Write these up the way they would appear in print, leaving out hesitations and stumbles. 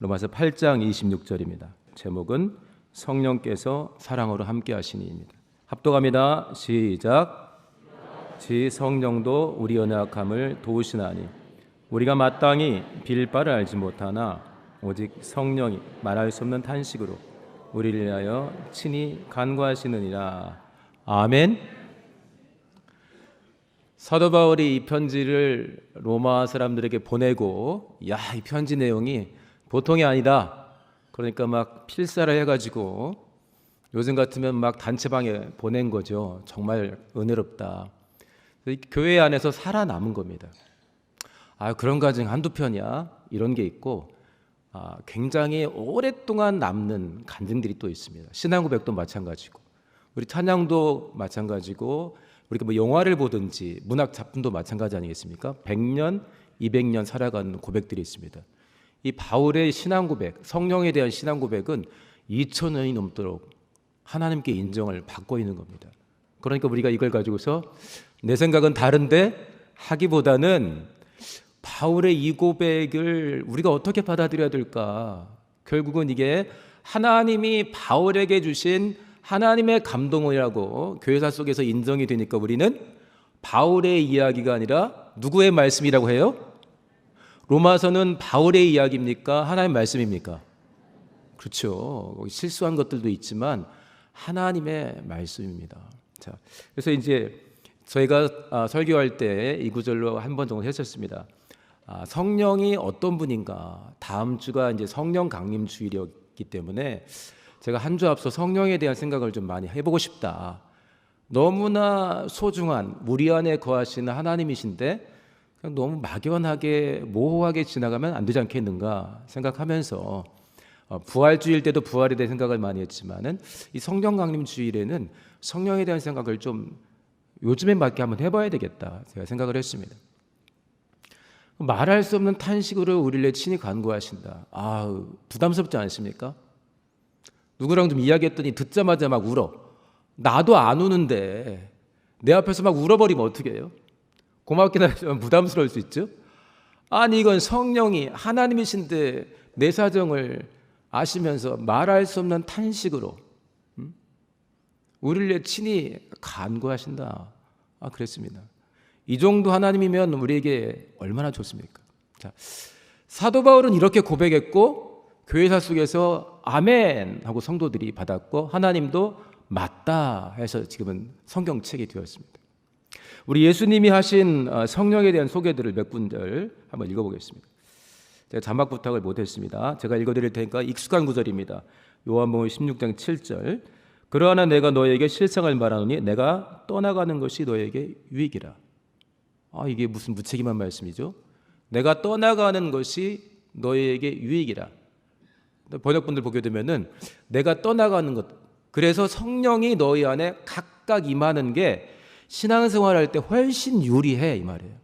로마서 8장 26절입니다. 제목은 성령께서 사랑으로 함께 하시니입니다. 합독합니다. 시작. 지 성령도 우리 연약함을 도우시나니 우리가 마땅히 빌 바를 알지 못하나 오직 성령이 말할 수 없는 탄식으로 우리를 위하여 친히 간구하시느니라. 아멘. 사도 바울이 이 편지를 로마 사람들에게 보내고 이 편지 내용이 보통이 아니다. 그러니까 막 필사를 해가지고 요즘 같으면 막 단체방에 보낸 거죠. 정말 은혜롭다. 교회 안에서 살아남은 겁니다. 그런 가정 한두 편이야. 이런 게 있고 굉장히 오랫동안 남는 간증들이 또 있습니다. 신앙고백도 마찬가지고 우리 찬양도 마찬가지고 우리가 뭐 영화를 보든지 문학 작품도 마찬가지 아니겠습니까? 100년, 200년 살아가는 고백들이 있습니다. 이 바울의 신앙고백, 성령에 대한 신앙고백은 2000년이 넘도록 하나님께 인정을 받고 있는 겁니다. 그러니까 우리가 이걸 가지고서 내 생각은 다른데 하기보다는 바울의 이 고백을 우리가 어떻게 받아들여야 될까? 결국은 이게 하나님이 바울에게 주신 하나님의 감동이라고 교회사 속에서 인정이 되니까 우리는 바울의 이야기가 아니라 누구의 말씀이라고 해요? 로마서는 바울의 이야기입니까? 하나님의 말씀입니까? 그렇죠. 거기 실수한 것들도 있지만 하나님의 말씀입니다. 자, 그래서 이제 저희가 설교할 때 이 구절로 한 번 정도 했었습니다. 성령이 어떤 분인가? 다음 주가 이제 성령 강림 주일이었기 때문에 제가 한 주 앞서 성령에 대한 생각을 좀 많이 해보고 싶다. 너무나 소중한 우리 안에 거하시는 하나님이신데 그냥 너무 막연하게 모호하게 지나가면 안 되지 않겠는가 생각하면서 부활주일 때도 부활에 대한 생각을 많이 했지만은 이 성령 강림 주일에는 성령에 대한 생각을 좀 요즘에 맞게 한번 해봐야 되겠다 제가 생각을 했습니다. 말할 수 없는 탄식으로 우리를 친히 간구하신다. 부담스럽지 않습니까? 누구랑 좀 이야기했더니 듣자마자 막 울어. 나도 안 우는데 내 앞에서 막 울어버리면 어떻게 해요? 고맙긴 하지만 부담스러울 수 있죠. 이건 성령이 하나님이신데 내 사정을 아시면서 말할 수 없는 탄식으로 우리를 친히 간구하신다. 그랬습니다. 이 정도 하나님이면 우리에게 얼마나 좋습니까? 자, 사도 바울은 이렇게 고백했고 교회사 속에서 아멘 하고 성도들이 받았고 하나님도 맞다 해서 지금은 성경책이 되었습니다. 우리 예수님이 하신 성령에 대한 소개들을 몇 군절 한번 읽어보겠습니다. 제가 자막 부탁을 못했습니다. 제가 읽어드릴 테니까 익숙한 구절입니다. 요한복음 16장 7절. 그러나 내가 너에게 실상을 말하노니 내가 떠나가는 것이 너에게 유익이라. 이게 무슨 무책임한 말씀이죠? 내가 떠나가는 것이 너에게 유익이라. 번역본들 보게 되면은 내가 떠나가는 것. 그래서 성령이 너희 안에 각각 임하는 게 신앙생활할 때 훨씬 유리해 이 말이에요.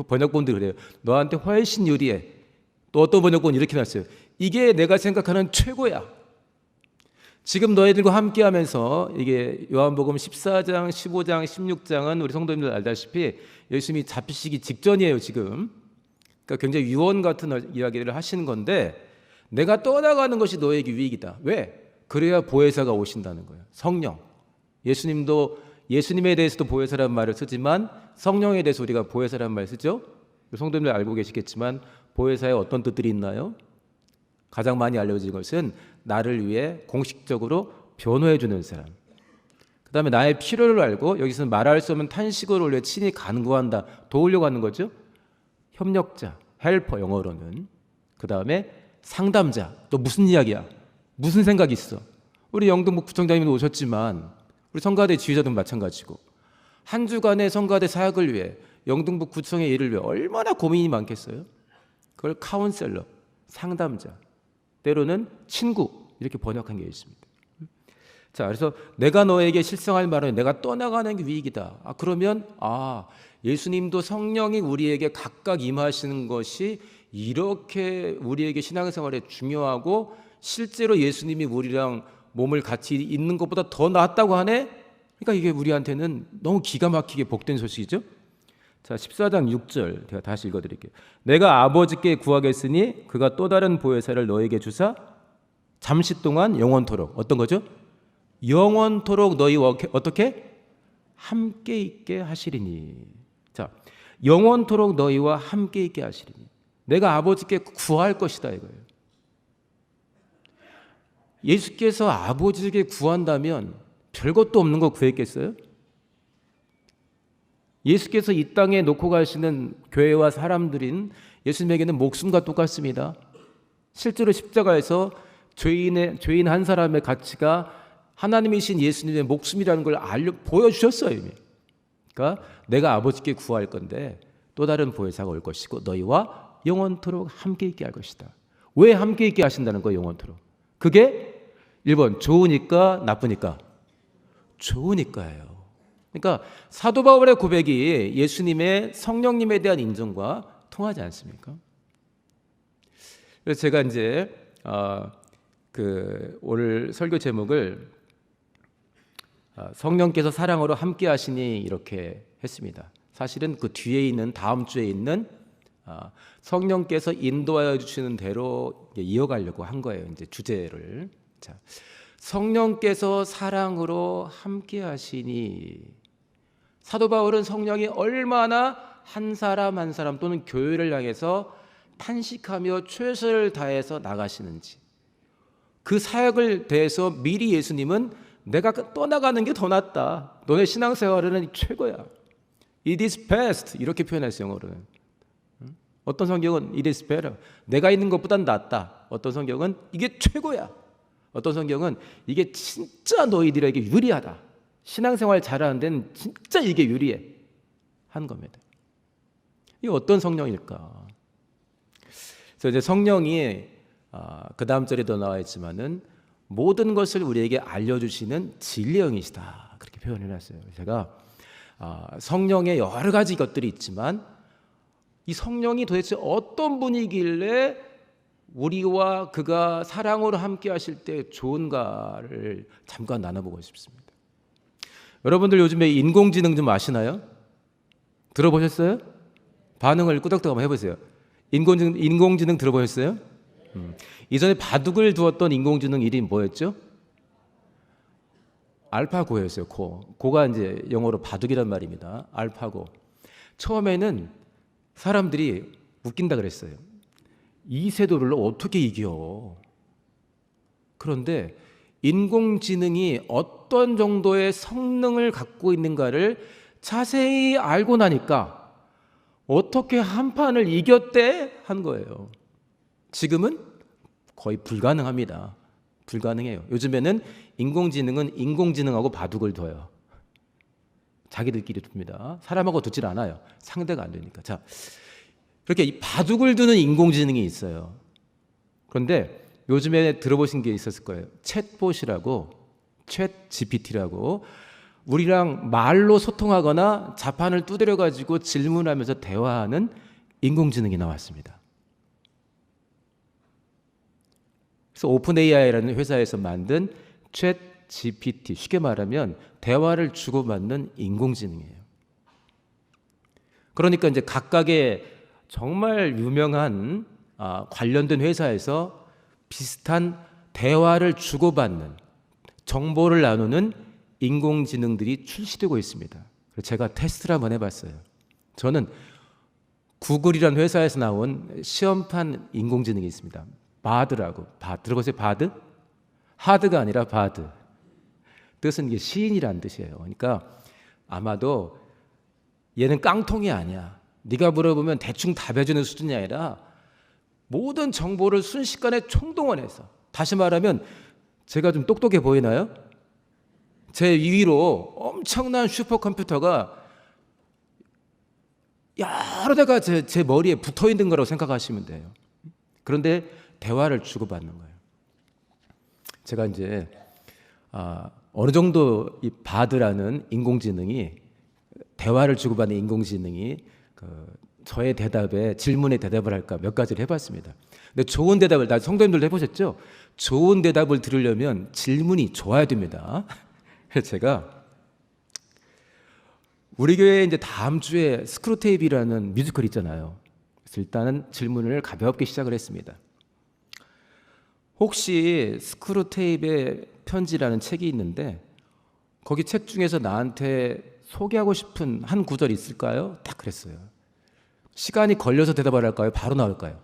번역본들 그래요. 너한테 훨씬 유리해. 또 어떤 번역본 이렇게 놨어요. 이게 내가 생각하는 최고야. 지금 너희들과 함께하면서 이게 요한복음 14장, 15장, 16장은 우리 성도님들 알다시피 예수님이 잡히시기 직전이에요 지금. 그러니까 굉장히 유언 같은 이야기를 하시는 건데 내가 떠나가는 것이 너에게 유익이다. 왜? 그래야 보혜사가 오신다는 거예요. 성령. 예수님에 대해서도 보혜사라는 말을 쓰지만 성령에 대해서 우리가 보혜사라는 말을 쓰죠. 성도님들 알고 계시겠지만 보혜사에 어떤 뜻들이 있나요? 가장 많이 알려진 것은 나를 위해 공식적으로 변호해 주는 사람. 그 다음에 나의 필요를 알고 여기서는 말할 수 없는 탄식을 올려 친히 간구한다. 도우려고 하는 거죠. 협력자, 헬퍼 영어로는. 그 다음에 상담자. 또 무슨 이야기야? 무슨 생각이 있어? 우리 영등포 구청장님도 오셨지만 우리 성가대 지휘자도 마찬가지고 한 주간의 성가대 사역을 위해 영등포 구청의 일을 위해 얼마나 고민이 많겠어요? 그걸 카운셀러, 상담자, 때로는 친구 이렇게 번역한 게 있습니다. 자, 그래서 내가 너에게 실상할 말은 내가 떠나가는 게 유익이다. 그러면 예수님도 성령이 우리에게 각각 임하시는 것이 이렇게 우리에게 신앙생활에 중요하고 실제로 예수님이 우리랑 몸을 같이 있는 것보다 더 낫다고 하네? 그러니까 이게 우리한테는 너무 기가 막히게 복된 소식이죠. 자, 14장 6절 제가 다시 읽어드릴게요. 내가 아버지께 구하겠으니 그가 또 다른 보혜사를 너에게 주사 잠시 동안 영원토록 어떤 거죠? 영원토록 너희와 어떻게? 함께 있게 하시리니. 자, 영원토록 너희와 함께 있게 하시리니. 내가 아버지께 구할 것이다 이거예요. 예수께서 아버지에게 구한다면 별것도 없는 거 구했겠어요? 예수께서 이 땅에 놓고 가시는 교회와 사람들인 예수님에게는 목숨과 똑같습니다. 실제로 십자가에서 죄인 한 사람의 가치가 하나님이신 예수님의 목숨이라는 걸 보여주셨어요 이미. 그러니까 내가 아버지께 구할 건데 또 다른 보혜사가 올 것이고 너희와 영원토록 함께 있게 할 것이다. 왜 함께 있게 하신다는 거예요? 영원토록. 그게 1번 좋으니까 나쁘니까? 좋으니까예요. 그러니까 사도 바울의 고백이 예수님의 성령님에 대한 인정과 통하지 않습니까? 그래서 제가 이제 오늘 설교 제목을 성령께서 사랑으로 함께 하시니 이렇게 했습니다. 사실은 그 뒤에 있는 다음 주에 있는 성령께서 인도하여 주시는 대로 이어가려고 한 거예요. 이제 주제를. 자, 성령께서 사랑으로 함께 하시니. 사도 바울은 성령이 얼마나 한 사람 한 사람 또는 교회를 향해서 탄식하며 최선을 다해서 나가시는지 그 사역을 대해서 미리 예수님은 내가 떠나가는 게 더 낫다. 너네 신앙생활은 최고야. It is best 이렇게 표현했어요 영어로는. 어떤 성경은 It is better. 내가 있는 것보단 낫다. 어떤 성경은 이게 최고야. 어떤 성경은 이게 진짜 너희들에게 유리하다. 신앙생활 잘하는 데는 진짜 이게 유리해 한 겁니다. 이게 어떤 성령일까? 그래서 이제 성령이 그 다음 절에도 나와 있지만은 모든 것을 우리에게 알려주시는 진리의 영이시다 그렇게 표현해놨어요. 제가 성령의 여러 가지 것들이 있지만 이 성령이 도대체 어떤 분이길래 우리와 그가 사랑으로 함께 하실 때 좋은가를 잠깐 나눠보고 싶습니다. 여러분들 요즘에 인공지능 좀 아시나요? 들어보셨어요? 반응을 끄덕끄덕 한번 해보세요. 인공지능 들어보셨어요? 이전에 바둑을 두었던 인공지능 이름이 뭐였죠? 알파고였어요. 고가 이제 영어로 바둑이란 말입니다. 알파고. 처음에는 사람들이 웃긴다 그랬어요. 이세돌을 어떻게 이겨? 그런데 인공지능이 어떤 정도의 성능을 갖고 있는가를 자세히 알고 나니까 어떻게 한 판을 이겼대? 한 거예요. 지금은 거의 불가능합니다. 불가능해요. 요즘에는 인공지능은 인공지능하고 바둑을 둬요. 자기들끼리 둡니다. 사람하고 두질 않아요. 상대가 안 되니까. 자, 그렇게 이 바둑을 두는 인공지능이 있어요. 그런데 요즘에 들어보신 게 있었을 거예요. 챗봇이라고, 챗 GPT라고 우리랑 말로 소통하거나 자판을 두드려 가지고 질문하면서 대화하는 인공지능이 나왔습니다. 그래서 오픈 AI라는 회사에서 만든 챗 GPT, 쉽게 말하면 대화를 주고받는 인공지능이에요. 그러니까 이제 각각의 정말 유명한 관련된 회사에서 비슷한 대화를 주고받는 정보를 나누는 인공지능들이 출시되고 있습니다. 그래서 제가 테스트를 한번 해봤어요. 저는 구글이라는 회사에서 나온 시험판 인공지능이 있습니다. 바드라고. 들어보세요. 바드? 하드가 아니라 바드. 뜻은 이게 시인이라는 뜻이에요. 그러니까 아마도 얘는 깡통이 아니야. 네가 물어보면 대충 답해주는 수준이 아니라 모든 정보를 순식간에 총동원해서, 다시 말하면 제가 좀 똑똑해 보이나요? 제 위로 엄청난 슈퍼컴퓨터가 여러 대가 제 머리에 붙어 있는 거라고 생각하시면 돼요. 그런데 대화를 주고받는 거예요. 제가 이제 어느 정도 이 바드라는 인공지능이, 대화를 주고받는 인공지능이 저의 대답에, 질문에 대답을 할까 몇 가지를 해봤습니다. 근데 좋은 대답을, 성도님들도 해보셨죠? 좋은 대답을 들으려면 질문이 좋아야 됩니다. 그래서 제가 우리 교회에 이제 다음 주에 스크루테이프라는 뮤지컬 있잖아요. 그래서 일단은 질문을 가볍게 시작을 했습니다. 혹시 스크루테이프의 편지라는 책이 있는데 거기 책 중에서 나한테 소개하고 싶은 한 구절 있을까요? 딱 그랬어요. 시간이 걸려서 대답을 할까요? 바로 나올까요?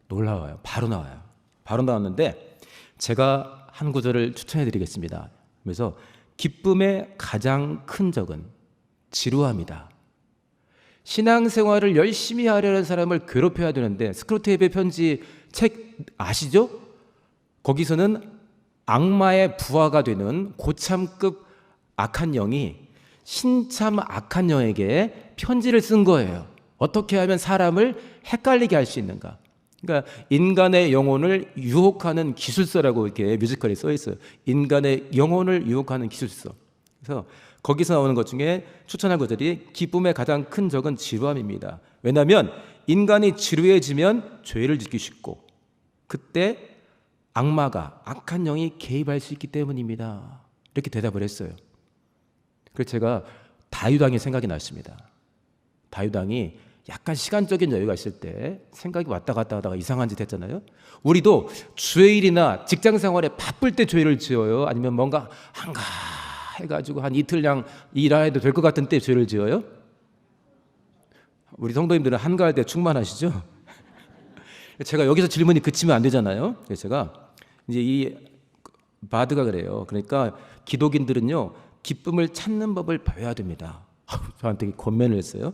놀라워요. 바로 나와요. 바로 나왔는데 제가 한 구절을 추천해 드리겠습니다. 그래서 기쁨의 가장 큰 적은 지루함이다. 신앙생활을 열심히 하려는 사람을 괴롭혀야 되는데 스크루테이프의 편지 책 아시죠? 거기서는 악마의 부하가 되는 고참급 악한 영이 신참 악한 영에게 편지를 쓴 거예요. 어떻게 하면 사람을 헷갈리게 할 수 있는가? 그러니까 인간의 영혼을 유혹하는 기술서라고 이렇게 뮤지컬에 써 있어요. 인간의 영혼을 유혹하는 기술서. 그래서 거기서 나오는 것 중에 추천한 것들이 기쁨의 가장 큰 적은 지루함입니다. 왜냐하면 인간이 지루해지면 죄를 짓기 쉽고 그때 악마가 악한 영이 개입할 수 있기 때문입니다. 이렇게 대답을 했어요. 그래서 제가 다유당이 생각이 났습니다. 다유당이 약간 시간적인 여유가 있을 때 생각이 왔다 갔다 하다가 이상한 짓 했잖아요. 우리도 주일이나 직장 생활에 바쁠 때 죄를 지어요? 아니면 뭔가 한가해가지고 한 이틀량 일해도 될 것 같은 때 죄를 지어요? 우리 성도님들은 한가할 때 충만하시죠? 제가 여기서 질문이 그치면 안 되잖아요. 그래서 제가 이제 이 바드가 그래요. 그러니까 기독인들은요 기쁨을 찾는 법을 배워야 됩니다. 저한테 권면을 했어요.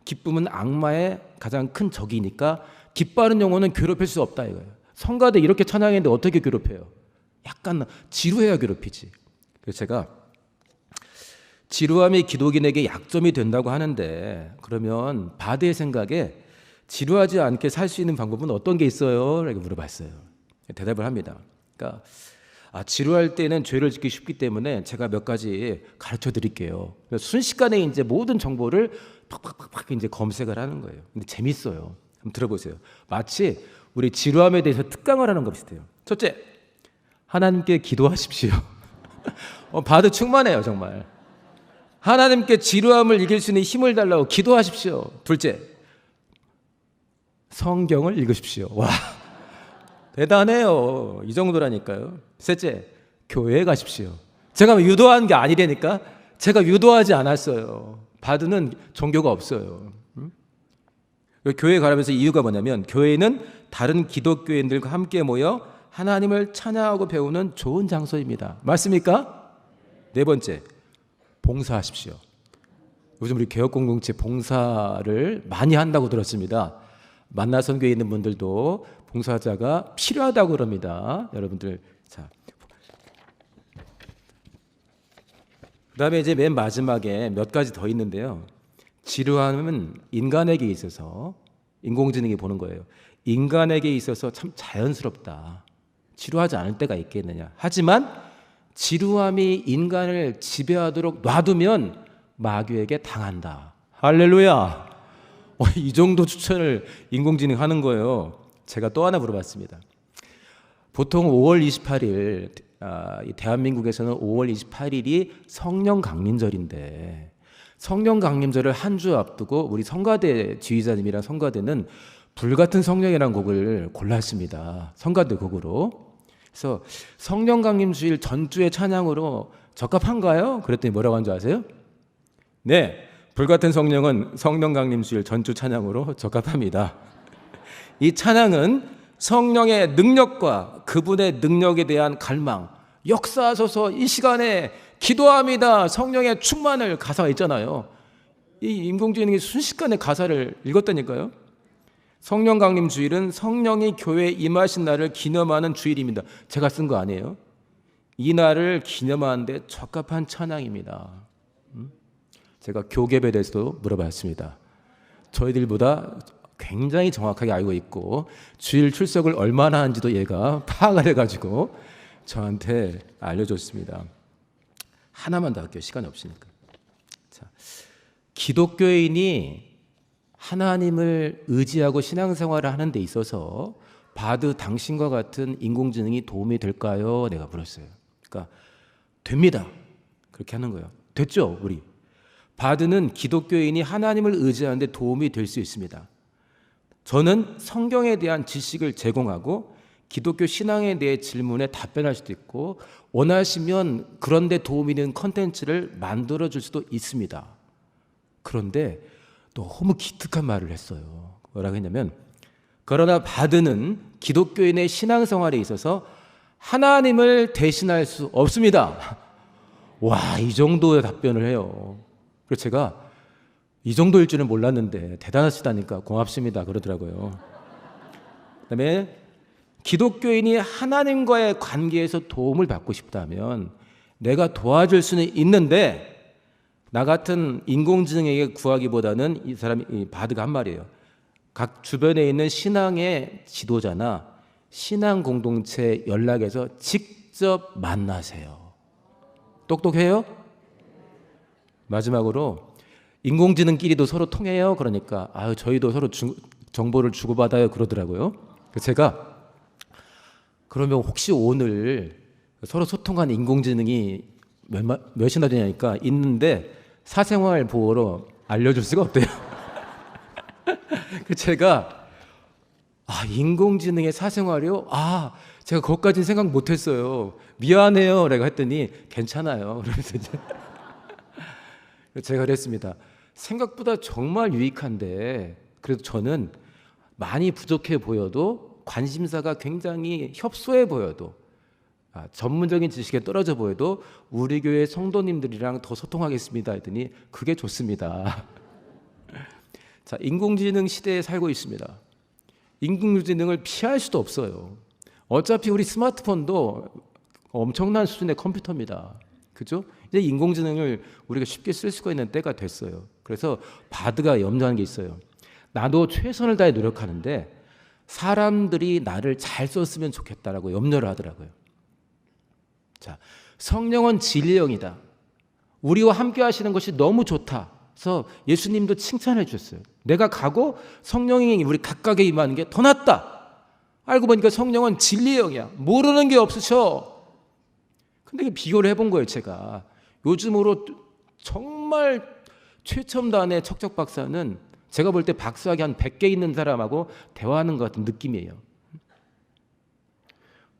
기쁨은 악마의 가장 큰 적이니까 기뻐하는 영혼은 괴롭힐 수 없다 이거예요. 성가대 이렇게 찬양했는데 어떻게 괴롭혀요? 약간 지루해야 괴롭히지. 그래서 제가 지루함이 기독인에게 약점이 된다고 하는데 그러면 바드의 생각에 지루하지 않게 살 수 있는 방법은 어떤 게 있어요? 이렇게 물어봤어요. 대답을 합니다. 그러니까 지루할 때는 죄를 짓기 쉽기 때문에 제가 몇 가지 가르쳐 드릴게요. 순식간에 이제 모든 정보를 팍팍팍 이제 검색을 하는 거예요. 근데 재밌어요. 한번 들어보세요. 마치 우리 지루함에 대해서 특강을 하는 것 비슷해요. 첫째, 하나님께 기도하십시오. 바드 충만해요, 정말. 하나님께 지루함을 이길 수 있는 힘을 달라고 기도하십시오. 둘째, 성경을 읽으십시오. 와, 대단해요. 이 정도라니까요. 셋째, 교회에 가십시오. 제가 유도한 게 아니라니까. 제가 유도하지 않았어요. 바드는 종교가 없어요. 교회에 가라면서 이유가 뭐냐면 교회는 다른 기독교인들과 함께 모여 하나님을 찬양하고 배우는 좋은 장소입니다. 맞습니까? 네 번째, 봉사하십시오. 요즘 우리 개혁공동체 봉사를 많이 한다고 들었습니다. 만나선교에 있는 분들도 봉사자가 필요하다고 그럽니다. 여러분들, 자, 그다음에 이제 맨 마지막에 몇 가지 더 있는데요. 지루함은 인간에게 있어서 인공지능이 보는 거예요. 인간에게 있어서 참 자연스럽다. 지루하지 않을 때가 있겠느냐. 하지만 지루함이 인간을 지배하도록 놔두면 마귀에게 당한다. 할렐루야. 이 정도 추천을 인공지능 하는 거예요. 제가 또 하나 물어봤습니다. 보통 5월 28일 대한민국에서는 5월 28일이 성령 강림절인데 성령 강림절을 한 주 앞두고 우리 성가대 지휘자님이랑 성가대는 불같은 성령이라는 곡을 골랐습니다. 성가대 곡으로. 그래서 성령 강림 주일 전주의 찬양으로 적합한가요? 그랬더니 뭐라고 한 줄 아세요? 네, 불같은 성령은 성령 강림 주일 전주 찬양으로 적합합니다. 이 찬양은 성령의 능력과 그분의 능력에 대한 갈망, 역사하소서 이 시간에 기도합니다. 성령의 충만을 가사가 있잖아요. 이 인공지능이 순식간에 가사를 읽었다니까요. 성령 강림 주일은 성령이 교회에 임하신 날을 기념하는 주일입니다. 제가 쓴 거 아니에요. 이 날을 기념하는 데 적합한 찬양입니다. 제가 교계에 대해서도 물어봤습니다. 저희들보다 굉장히 정확하게 알고 있고 주일 출석을 얼마나 하는지도 얘가 파악을 해가지고 저한테 알려줬습니다. 하나만 더 할게요. 시간이 없으니까. 자, 기독교인이 하나님을 의지하고 신앙생활을 하는 데 있어서 바드 당신과 같은 인공지능이 도움이 될까요? 내가 물었어요. 그러니까 됩니다. 그렇게 하는 거예요. 됐죠? 우리 바드는 기독교인이 하나님을 의지하는 데 도움이 될 수 있습니다. 저는 성경에 대한 지식을 제공하고 기독교 신앙에 대해 질문에 답변할 수도 있고 원하시면 그런 데 도움이 되는 컨텐츠를 만들어 줄 수도 있습니다. 그런데 너무 기특한 말을 했어요. 뭐라고 했냐면 그러나 바드는 기독교인의 신앙생활에 있어서 하나님을 대신할 수 없습니다. 와, 이 정도의 답변을 해요. 그래서 제가 이 정도일 줄은 몰랐는데 대단하시다니까 고맙습니다 그러더라고요. 그다음에 기독교인이 하나님과의 관계에서 도움을 받고 싶다면 내가 도와줄 수는 있는데 나 같은 인공지능에게 구하기보다는 이 사람이 이 바드가 한 말이에요. 각 주변에 있는 신앙의 지도자나 신앙 공동체 연락해서 직접 만나세요. 똑똑해요? 마지막으로 인공지능끼리도 서로 통해요. 그러니까 저희도 서로 정보를 주고받아요 그러더라고요. 그래서 제가 그러면 혹시 오늘 서로 소통하는 인공지능이 몇이나 되냐니까 있는데 사생활 보호로 알려줄 수가 없대요. 그래서 제가 인공지능의 사생활이요? 제가 그것까지는 생각 못했어요. 미안해요. 라고 했더니 괜찮아요. 그러면서 이제 제가 그랬습니다. 생각보다 정말 유익한데 그래도 저는 많이 부족해 보여도 관심사가 굉장히 협소해 보여도 전문적인 지식에 떨어져 보여도 우리 교회 성도님들이랑 더 소통하겠습니다 했더니 그게 좋습니다. 자, 인공지능 시대에 살고 있습니다. 인공지능을 피할 수도 없어요. 어차피 우리 스마트폰도 엄청난 수준의 컴퓨터입니다. 그죠? 이제 인공지능을 우리가 쉽게 쓸 수가 있는 때가 됐어요. 그래서 바드가 염려하는 게 있어요. 나도 최선을 다해 노력하는데 사람들이 나를 잘 썼으면 좋겠다라고 염려를 하더라고요. 자, 성령은 진리의 영이다. 우리와 함께 하시는 것이 너무 좋다. 그래서 예수님도 칭찬해 주셨어요. 내가 가고 성령이 우리 각각에 임하는 게 더 낫다. 알고 보니까 성령은 진리의 영이야. 모르는 게 없으셔. 근데 비교를 해본 거예요, 제가. 요즘으로 정말 최첨단의 척척 박사는 제가 볼 때 박사학위 한 100개 있는 사람하고 대화하는 것 같은 느낌이에요.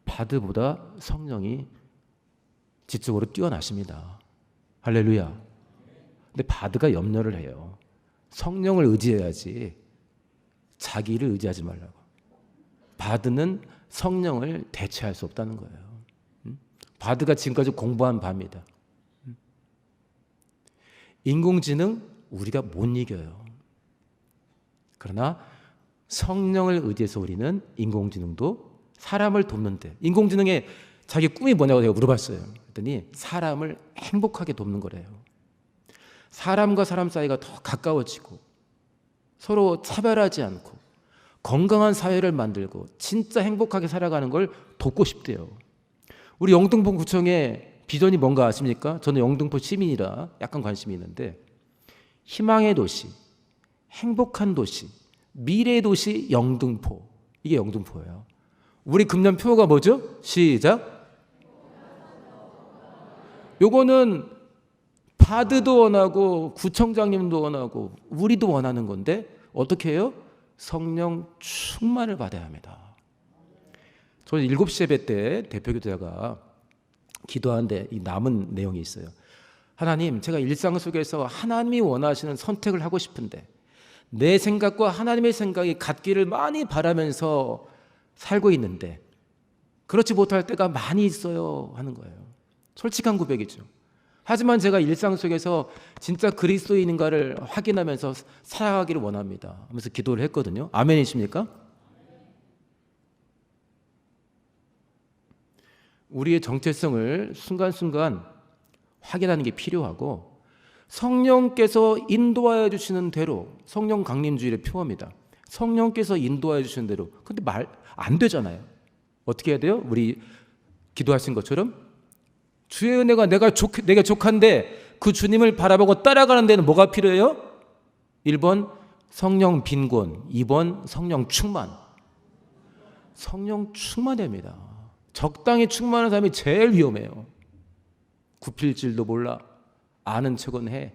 바드보다 성령이 지적으로 뛰어나십니다. 할렐루야. 근데 바드가 염려를 해요. 성령을 의지해야지 자기를 의지하지 말라고. 바드는 성령을 대체할 수 없다는 거예요. 바드가 지금까지 공부한 바입니다. 인공지능 우리가 못 이겨요. 그러나 성령을 의지해서 우리는 인공지능도 사람을 돕는데 인공지능의 자기 꿈이 뭐냐고 제가 물어봤어요. 그랬더니 사람을 행복하게 돕는 거래요. 사람과 사람 사이가 더 가까워지고 서로 차별하지 않고 건강한 사회를 만들고 진짜 행복하게 살아가는 걸 돕고 싶대요. 우리 영등포 구청의 비전이 뭔가 아십니까? 저는 영등포 시민이라 약간 관심이 있는데 희망의 도시, 행복한 도시, 미래의 도시 영등포. 이게 영등포예요. 우리 금년 표어가 뭐죠? 시작. 요거는 바드도 원하고 구청장님도 원하고 우리도 원하는 건데 어떻게 해요? 성령 충만을 받아야 합니다. 저는 7시 예배 때 대표교사가 기도하는데 이 남은 내용이 있어요. 하나님, 제가 일상 속에서 하나님이 원하시는 선택을 하고 싶은데 내 생각과 하나님의 생각이 같기를 많이 바라면서 살고 있는데 그렇지 못할 때가 많이 있어요 하는 거예요. 솔직한 고백이죠. 하지만 제가 일상 속에서 진짜 그리스도인인가를 확인하면서 살아가기를 원합니다 하면서 기도를 했거든요. 아멘이십니까? 우리의 정체성을 순간순간 확인하는 게 필요하고 성령께서 인도하여 주시는 대로 성령 강림주일의 표어입니다. 성령께서 인도하여 주시는 대로. 근데 말 안 되잖아요. 어떻게 해야 돼요? 우리 기도하신 것처럼 주의 은혜가 내게 족한데 그 주님을 바라보고 따라가는 데는 뭐가 필요해요? 1번 성령 빈곤, 2번 성령 충만. 성령 충만됩니다. 적당히 충만한 사람이 제일 위험해요. 굽힐 줄도 몰라. 아는 척은 해.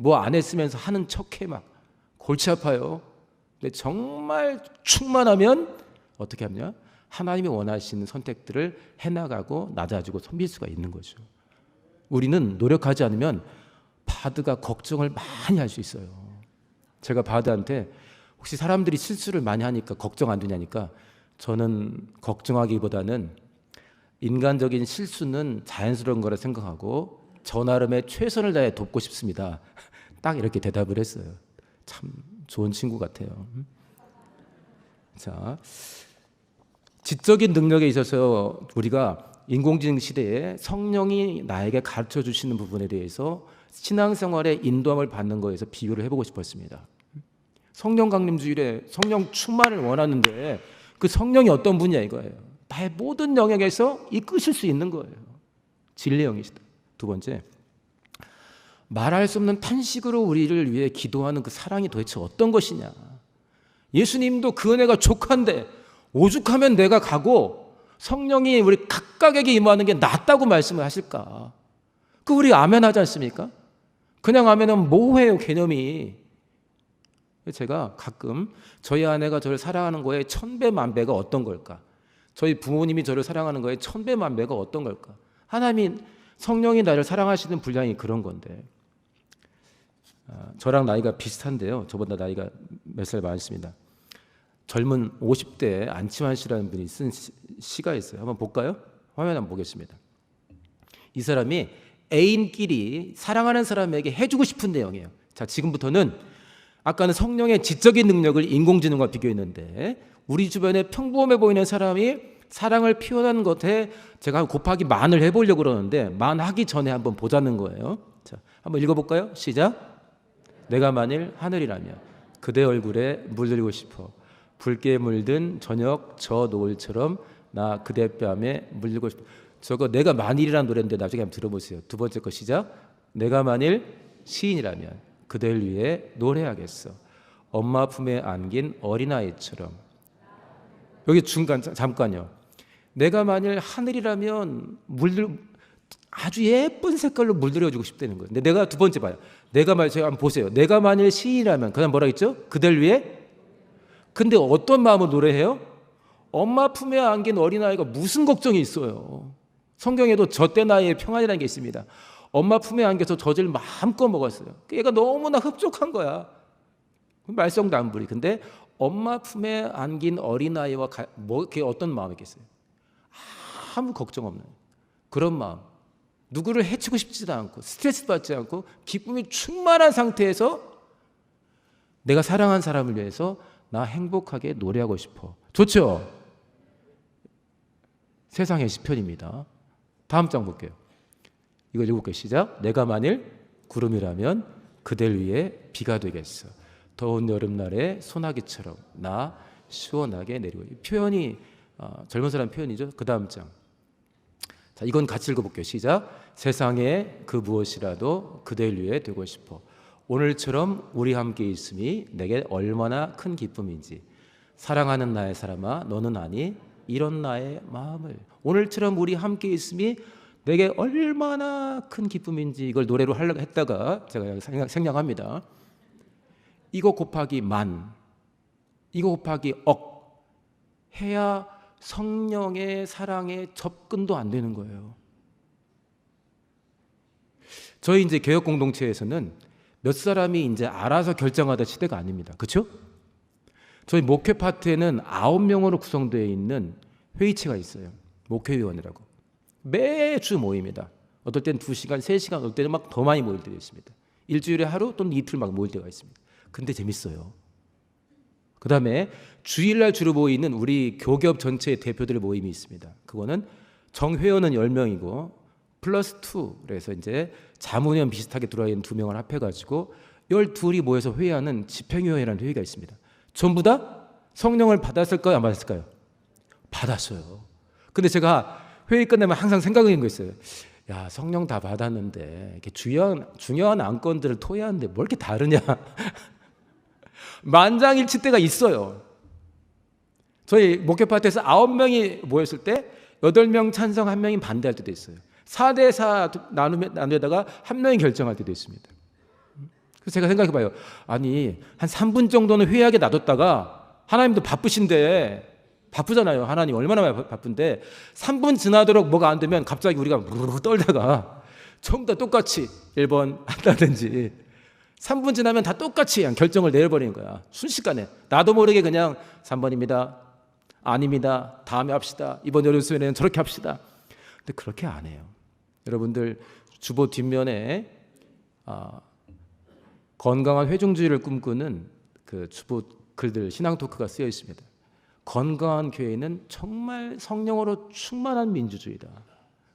뭐 안 했으면서 하는 척해 막 골치 아파요. 근데 정말 충만하면 어떻게 하냐? 하나님이 원하시는 선택들을 해나가고 낮아지고 섬길 수가 있는 거죠. 우리는 노력하지 않으면 바드가 걱정을 많이 할 수 있어요. 제가 바드한테 혹시 사람들이 실수를 많이 하니까 걱정 안 되냐니까, 저는 걱정하기보다는 인간적인 실수는 자연스러운 거라 생각하고 저 나름의 최선을 다해 돕고 싶습니다. 딱 이렇게 대답을 했어요. 참 좋은 친구 같아요. 자, 지적인 능력에 있어서 우리가 인공지능 시대에 성령이 나에게 가르쳐 주시는 부분에 대해서 신앙생활에 인도함을 받는 거에서 비교를 해보고 싶었습니다. 성령 강림주일에 성령 충만을 원하는데 그 성령이 어떤 분이야 이거예요. 나의 모든 영역에서 이끄실 수 있는 거예요. 진리의 영이시다. 두 번째, 말할 수 없는 탄식으로 우리를 위해 기도하는 그 사랑이 도대체 어떤 것이냐. 예수님도 그 은혜가 족한데 오죽하면 내가 가고 성령이 우리 각각에게 임하는 게 낫다고 말씀을 하실까. 그 우리 아멘 하지 않습니까? 그냥 아멘은 모호해요, 개념이. 제가 가끔 저희 아내가 저를 사랑하는 거에 1000배 만배가 어떤 걸까, 저희 부모님이 저를 사랑하는 거에 1000배 만배가 어떤 걸까. 하나님이 성령이 나를 사랑하시는 분량이 그런 건데, 저랑 나이가 비슷한데요, 저보다 나이가 몇 살 많습니다. 젊은 50대 안치환 씨라는 분이 쓴 시가 있어요. 한번 볼까요? 화면 한번 보겠습니다. 이 사람이 애인끼리 사랑하는 사람에게 해주고 싶은 내용이에요. 자, 지금부터는 아까는 성령의 지적인 능력을 인공지능과 비교했는데 우리 주변에 평범해 보이는 사람이 사랑을 표현하는 것에 제가 곱하기 만을 해보려고 그러는데 만 하기 전에 한번 보자는 거예요. 자, 한번 읽어볼까요? 시작. 내가 만일 하늘이라면 그대 얼굴에 물들이고 싶어 붉게 물든 저녁 저 노을처럼 나 그대 뺨에 물들고 싶어. 저거 내가 만일이라는 노래인데 나중에 한번 들어보세요. 두 번째 거 시작. 내가 만일 시인이라면 그댈 위해 노래하겠어 엄마 품에 안긴 어린아이처럼. 여기 중간 잠깐요. 내가 만일 하늘이라면 아주 예쁜 색깔로 물들여주고 싶다는 거예요. 근데 내가 두 번째 봐요. 내가 만일, 제가 한번 보세요. 내가 만일 시인이라면 그다음 뭐라 했죠? 그댈 위해. 근데 어떤 마음으로 노래해요? 엄마 품에 안긴 어린아이가 무슨 걱정이 있어요. 성경에도 젖대 나이에 평안이라는 게 있습니다. 엄마 품에 안겨서 젖을 마음껏 먹었어요. 얘가 너무나 흡족한 거야. 말썽도 안 부리. 근데 엄마 품에 안긴 어린아이와 그게 어떤 마음이겠어요? 아무 걱정 없는 그런 마음. 누구를 해치고 싶지도 않고 스트레스 받지 않고 기쁨이 충만한 상태에서 내가 사랑한 사람을 위해서 나 행복하게 노래하고 싶어. 좋죠? 세상의 시편입니다. 다음 장 볼게요. 이거 읽어볼게요. 시작. 내가 만일 구름이라면 그댈 위해 비가 되겠어 더운 여름날에 소나기처럼 나 시원하게 내리고. 이 표현이 젊은 사람 표현이죠. 그 다음 장. 자, 이건 같이 읽어볼게요. 시작. 세상에 그 무엇이라도 그댈 위해 되고 싶어 오늘처럼 우리 함께 있음이 내게 얼마나 큰 기쁨인지 사랑하는 나의 사람아 너는 아니 이런 나의 마음을. 오늘처럼 우리 함께 있음이 내게 얼마나 큰 기쁨인지 이걸 노래로 하려고 했다가 제가 생략합니다. 이거 곱하기 만, 이거 곱하기 억 해야 성령의 사랑에 접근도 안 되는 거예요. 저희 이제 개혁 공동체에서는 몇 사람이 이제 알아서 결정하던 시대가 아닙니다. 그렇죠? 저희 목회 파트에는 9명으로 구성되어 있는 회의체가 있어요. 목회위원회라고. 매주 모입니다. 어떨 때는 2시간, 3시간, 어떨 때는 막 더 많이 모일 때가 있습니다. 일주일에 하루 또는 이틀 막 모일 때가 있습니다. 근데 재밌어요. 그 다음에 주일날 주로 모이는 우리 교겹 전체의 대표들의 모임이 있습니다. 그거는 정회원은 10명이고 플러스 2, 그래서 이제 자문위원 비슷하게 들어와 있는 2명을 합해가지고 12이 모여서 회의하는 집행위원회라는 회의가 있습니다. 전부 다 성령을 받았을까요? 안 받았을까요? 받았어요. 근데 제가 회의 끝나면 항상 생각하는 거 있어요. 야, 성령 다 받았는데 이렇게 중요한 안건들을 토의하는데 뭘 이렇게 다르냐. 만장일치 때가 있어요. 저희 목회 파트에서 9명이 모였을 때 8명 찬성 1명이 반대할 때도 있어요. 4대4 나누다가 1명이 결정할 때도 있습니다. 그래서 제가 생각해봐요. 아니 한 3분 정도는 회의하게 놔뒀다가, 하나님도 바쁘잖아요. 하나님 얼마나 바쁜데 3분 지나도록 뭐가 안 되면 갑자기 우리가 무르르 떨다가 전부 다 똑같이 1번 한다든지 3분 지나면 다 똑같이 그냥 결정을 내려버리는 거야. 순식간에 나도 모르게 그냥 3번입니다. 아닙니다. 다음에 합시다. 이번 여름수련회는 저렇게 합시다. 근데 그렇게 안 해요. 여러분들 주보 뒷면에 건강한 회중주의를 꿈꾸는 그 주보 글들, 신앙 토크가 쓰여 있습니다. 건강한 교회는 정말 성령으로 충만한 민주주의다.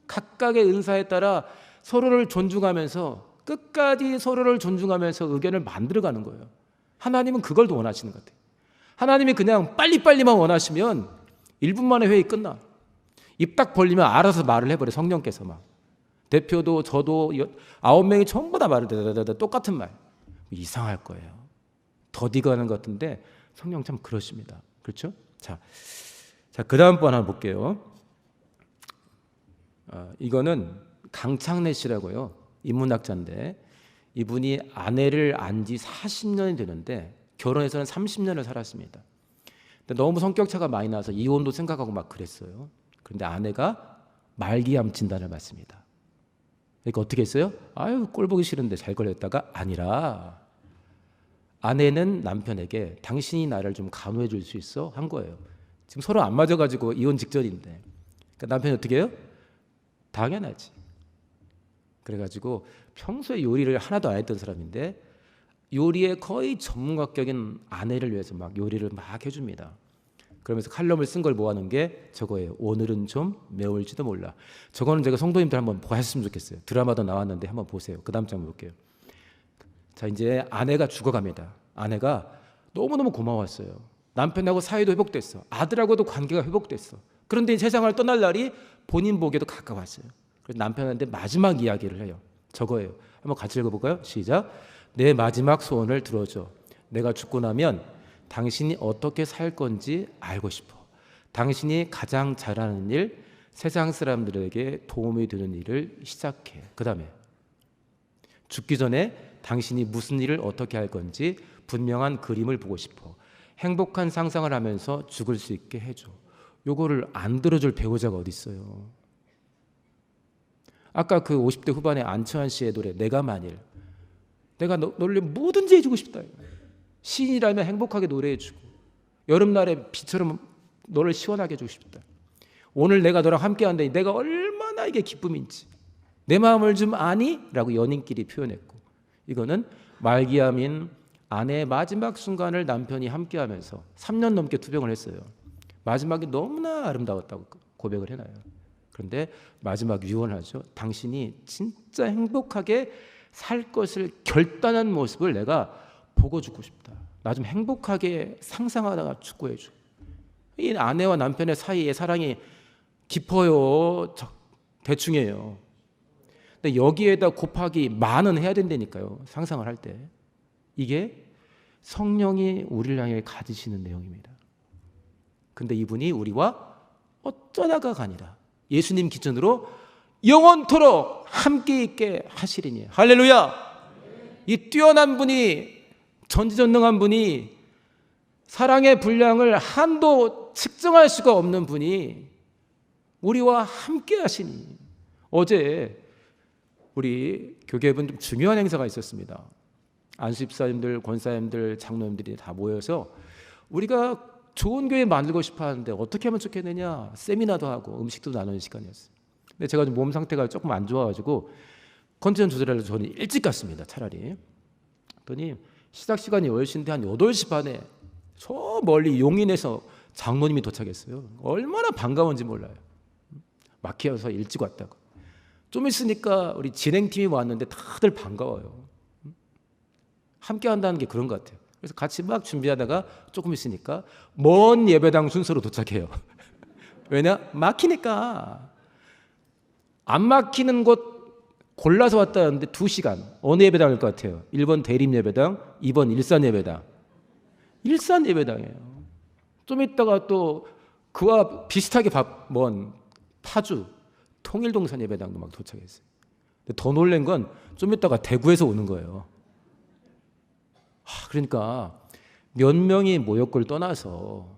각각의 은사에 따라 서로를 존중하면서, 끝까지 서로를 존중하면서 의견을 만들어가는 거예요. 하나님은 그걸 더 원하시는 것 같아요. 하나님이 그냥 빨리빨리만 원하시면 1분 만에 회의 끝나. 입 딱 벌리면 알아서 말을 해버려. 성령께서 막. 대표도 저도 9명이 전부 다 말을 똑같은 말. 이상할 거예요. 더디가 하는 것 같은데 성령 참 그러십니다. 그렇죠? 자, 그 다음 번 한번 볼게요. 이거는 강창래 씨라고요. 인문학자인데 이분이 아내를 안 지 40년이 되는데 결혼해서는 30년을 살았습니다. 근데 너무 성격차가 많이 나서 이혼도 생각하고 막 그랬어요. 그런데 아내가 말기암 진단을 받습니다. 그러니까 어떻게 했어요? 아유, 꼴 보기 싫은데 잘 걸렸다가 아니라 아내는 남편에게 당신이 나를 좀 간호해 줄 수 있어? 한 거예요. 지금 서로 안 맞아가지고 이혼 직전인데. 그러니까 남편이 어떻게 해요? 당연하지. 그래가지고 평소에 요리를 하나도 안 했던 사람인데 요리에 거의 전문가격인 아내를 위해서 막 요리를 막 해줍니다. 그러면서 칼럼을 쓴 걸 모아놓은 게 저거예요. 오늘은 좀 매울지도 몰라. 저거는 제가 성도님들 한번 보셨으면 좋겠어요. 드라마도 나왔는데 한번 보세요. 그 다음 장 볼게요. 자, 이제 아내가 죽어갑니다. 아내가 너무너무 고마웠어요. 남편하고 사이도 회복됐어. 아들하고도 관계가 회복됐어. 그런데 이 세상을 떠날 날이 본인 보기에도 가까웠어요. 그래서 남편한테 마지막 이야기를 해요. 저거예요. 한번 같이 읽어볼까요? 시작. 내 마지막 소원을 들어줘. 내가 죽고 나면 당신이 어떻게 살 건지 알고 싶어. 당신이 가장 잘하는 일, 세상 사람들에게 도움이 되는 일을 시작해. 그 다음에 죽기 전에 당신이 무슨 일을 어떻게 할 건지 분명한 그림을 보고 싶어. 행복한 상상을 하면서 죽을 수 있게 해줘. 요거를 안 들어줄 배우자가 어디 있어요? 아까 그 50대 후반의 안치환 씨의 노래 내가 만일, 내가 너를 뭐든지 해주고 싶다. 시인이라면 행복하게 노래해주고 여름날에 비처럼 너를 시원하게 해주고 싶다. 오늘 내가 너랑 함께한다니 내가 얼마나 이게 기쁨인지 내 마음을 좀 아니? 라고 연인끼리 표현했고, 이거는 말기암인 아내의 마지막 순간을 남편이 함께하면서 3년 넘게 투병을 했어요. 마지막이 너무나 아름다웠다고 고백을 해놔요. 그런데 마지막 유언하죠. 당신이 진짜 행복하게 살 것을 결단한 모습을 내가 보고 죽고 싶다. 나 좀 행복하게 상상하다가 죽고해줘. 이 아내와 남편의 사이의 사랑이 깊어요? 대충이에요. 근데 여기에다 곱하기 만은 해야 된다니까요. 상상을 할 때. 이게 성령이 우리를 향해 가지시는 내용입니다. 근데 이분이 우리와 어쩌다가 가니라. 예수님 기준으로 영원토록 함께 있게 하시리니. 할렐루야. 이 뛰어난 분이, 전지전능한 분이, 사랑의 분량을 한도 측정할 수가 없는 분이 우리와 함께 하시니. 어제 우리 교계분 좀 중요한 행사가 있었습니다. 안수집사님들, 권사님들, 장로님들이 다 모여서 우리가 좋은 교회 만들고 싶어 하는데 어떻게 하면 좋겠느냐, 세미나도 하고 음식도 나누는 시간이었어요. 근데 제가 몸 상태가 조금 안 좋아가지고 컨디션 조절하려고 저는 일찍 갔습니다. 차라리. 그랬더니 시작 시간이 10시인데 한 8시 반에 저 멀리 용인에서 장로님이 도착했어요. 얼마나 반가운지 몰라요. 막혀서 일찍 왔다고. 좀 있으니까 우리 진행팀이 왔는데 다들 반가워요. 함께 한다는 게 그런 것 같아요. 그래서 같이 막 준비하다가 조금 있으니까 먼 예배당 순서로 도착해요. 왜냐? 막히니까. 안 막히는 곳 골라서 왔다는데 2시간. 어느 예배당일 것 같아요? 1번 대림 예배당, 2번 일산 예배당. 일산 예배당이에요. 좀 있다가 또 그와 비슷하게 먼 파주 통일동산 예배당도 막 도착했어요. 근데 더 놀란 건 좀 있다가 대구에서 오는 거예요. 그러니까 몇 명이 모욕을 떠나서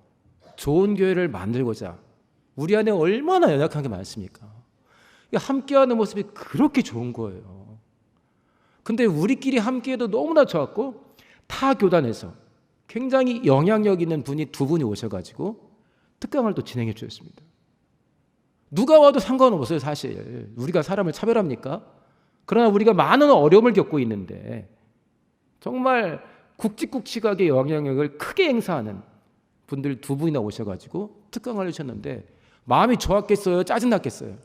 좋은 교회를 만들고자 우리 안에 얼마나 연약한 게 많습니까? 함께하는 모습이 그렇게 좋은 거예요. 근데 우리끼리 함께해도 너무나 좋았고 타 교단에서 굉장히 영향력 있는 분이 두 분이 오셔가지고 특강을 또 진행해 주셨습니다. 누가 와도 상관없어요. 사실 우리가 사람을 차별합니까? 그러나 우리가 많은 어려움을 겪고 있는데 정말 굵직굵직하게 영향력을 크게 행사하는 분들 두 분이나 오셔가지고 특강을 해주셨는데 마음이 좋았겠어요? 짜증났겠어요?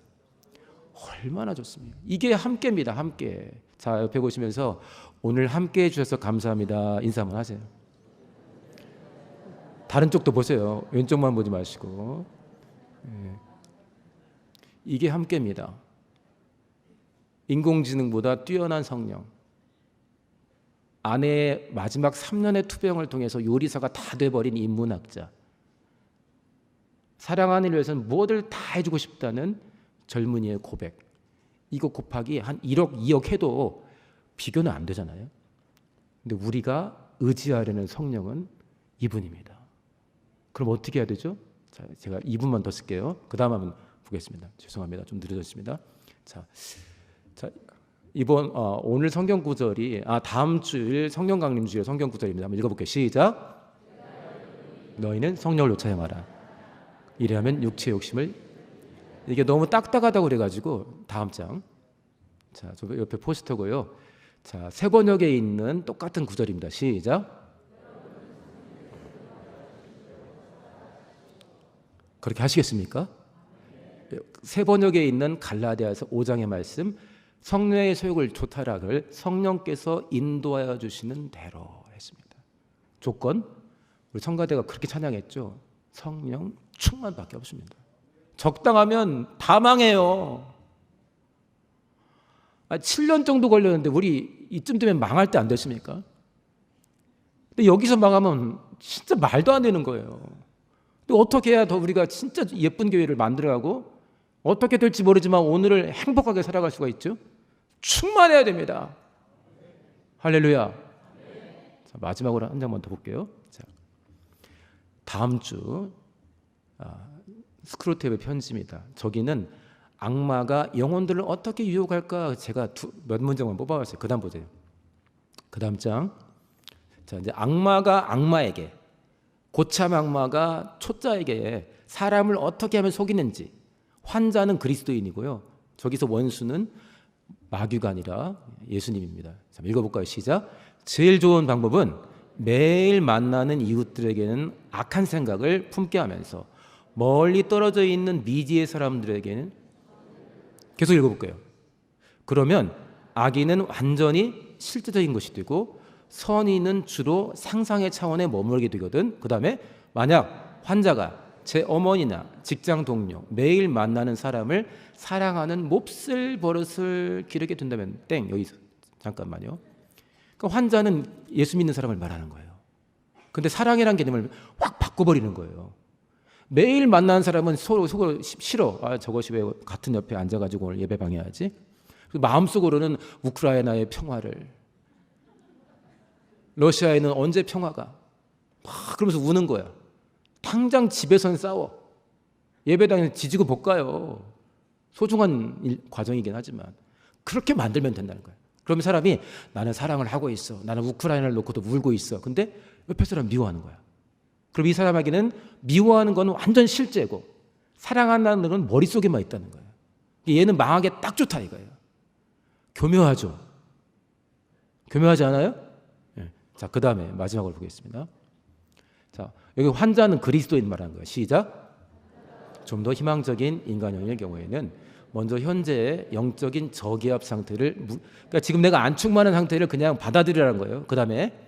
얼마나 좋습니까? 이게 함께입니다. 함께. 자, 옆에 보시면서 오늘 함께 해주셔서 감사합니다. 인사 한번 하세요. 다른 쪽도 보세요. 왼쪽만 보지 마시고. 이게 함께입니다. 인공지능보다 뛰어난 성령. 아내의 마지막 3년의 투병을 통해서 요리사가 다 돼버린 인문학자. 사랑하는 이를 위해서는 무엇을 다 해주고 싶다는 젊은이의 고백. 이거 곱하기 한 1억, 2억 해도 비교는 안 되잖아요. 근데 우리가 의지하려는 성령은 이분입니다. 그럼 어떻게 해야 되죠? 자, 제가 2분만 더 쓸게요. 그 다음 한번 보겠습니다. 죄송합니다. 좀 느려졌습니다. 자, 이번 오늘 성경 구절이 다음 주일 성령 강림 주일 성경 구절입니다. 한번 읽어볼게요. 시작. 너희는 성령을 요차형하라. 이래하면 육체의 욕심을. 이게 너무 딱딱하다고 그래가지고 다음 장. 자, 저 옆에 포스터고요. 자, 새 번역에 있는 똑같은 구절입니다. 시작. 그렇게 하시겠습니까? 새 번역에 있는 갈라디아서 5장의 말씀, 성령의 소욕을 조타락을 성령께서 인도하여 주시는 대로 했습니다. 조건, 우리 성가대가 그렇게 찬양했죠. 성령 충만밖에 없습니다. 적당하면 다 망해요. 7년 정도 걸렸는데 우리 이쯤 되면 망할 때 안 됐습니까? 근데 여기서 망하면 진짜 말도 안 되는 거예요. 또 어떻게 해야 더 우리가 진짜 예쁜 교회를 만들어가고 어떻게 될지 모르지만 오늘을 행복하게 살아갈 수가 있죠? 충만해야 됩니다. 할렐루야. 자, 마지막으로 한 장만 더 볼게요. 자, 다음 주 스크루테이프의 편지입니다. 저기는 악마가 영혼들을 어떻게 유혹할까 제가 몇 문장만 뽑아왔어요. 그 다음 보세요. 그 다음 장. 자, 이제 악마가 악마에게, 고참 악마가 초짜에게 사람을 어떻게 하면 속이는지. 환자는 그리스도인이고요. 저기서 원수는 마귀가 아니라 예수님입니다. 자, 읽어볼까요? 시작. 제일 좋은 방법은 매일 만나는 이웃들에게는 악한 생각을 품게 하면서 멀리 떨어져 있는 미지의 사람들에게는 계속 읽어볼게요. 그러면 악인은 완전히 실제적인 것이 되고 선의는 주로 상상의 차원에 머물게 되거든. 그 다음에 만약 환자가 제 어머니나 직장 동료, 매일 만나는 사람을 사랑하는 몹쓸 버릇을 기르게 된다면 땡. 여기서 잠깐만요. 그러니까 환자는 예수 믿는 사람을 말하는 거예요. 근데 사랑이라는 개념을 확 바꿔버리는 거예요. 매일 만나는 사람은 서로 싫어. 저것이 왜 같은 옆에 앉아가지고 오늘 예배 방해하지? 마음속으로는 우크라이나의 평화를, 러시아에는 언제 평화가, 막 그러면서 우는 거야. 당장 집에선 싸워. 예배당에서 지지고 볶아요. 소중한 과정이긴 하지만 그렇게 만들면 된다는 거예요. 그러면 사람이 나는 사랑을 하고 있어. 나는 우크라이나를 놓고도 울고 있어. 근데 옆에 사람 미워하는 거야. 그럼 이 사람에게는 미워하는 건 완전 실제고 사랑한다는 건 머릿속에만 있다는 거예요. 얘는 망하게 딱 좋다 이거예요. 교묘하죠. 교묘하지 않아요? 네. 자, 그 다음에 마지막으로 보겠습니다. 자, 여기 환자는 그리스도인 말하는 거예요. 시작. 좀 더 희망적인 인간형의 경우에는 먼저 현재의 영적인 저기압 상태를, 그러니까 지금 내가 안 충만한 상태를 그냥 받아들이라는 거예요. 그 다음에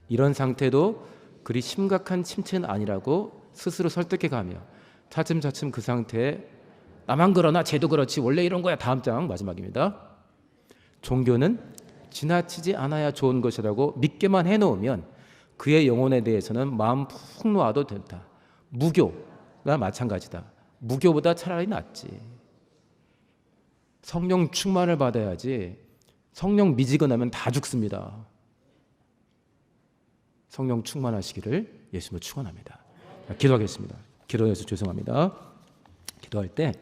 이런 상태도 그리 심각한 침체는 아니라고 스스로 설득해가며 차츰차츰 그 상태에 나만 그러나 쟤도 그렇지 원래 이런 거야. 다음 장 마지막입니다. 종교는 지나치지 않아야 좋은 것이라고 믿게만 해놓으면 그의 영혼에 대해서는 마음 푹 놓아도 된다. 무교가 마찬가지다. 무교보다 차라리 낫지. 성령 충만을 받아야지 성령 미지근하면 다 죽습니다. 성령 충만하시기를 예수님으로 축원합니다. 기도하겠습니다. 기도해서 죄송합니다. 기도할 때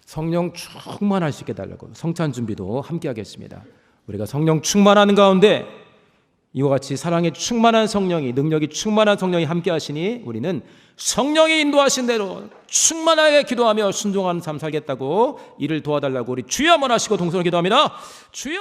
성령 충만할 수 있게 달라고 성찬 준비도 함께 하겠습니다. 우리가 성령 충만하는 가운데 이와 같이 사랑에 충만한 성령이, 능력이 충만한 성령이 함께 하시니 우리는 성령이 인도하신 대로 충만하게 기도하며 순종하는 삶 살겠다고 이를 도와달라고 우리 주여 한번 하시고 동서로 기도합니다. 주여.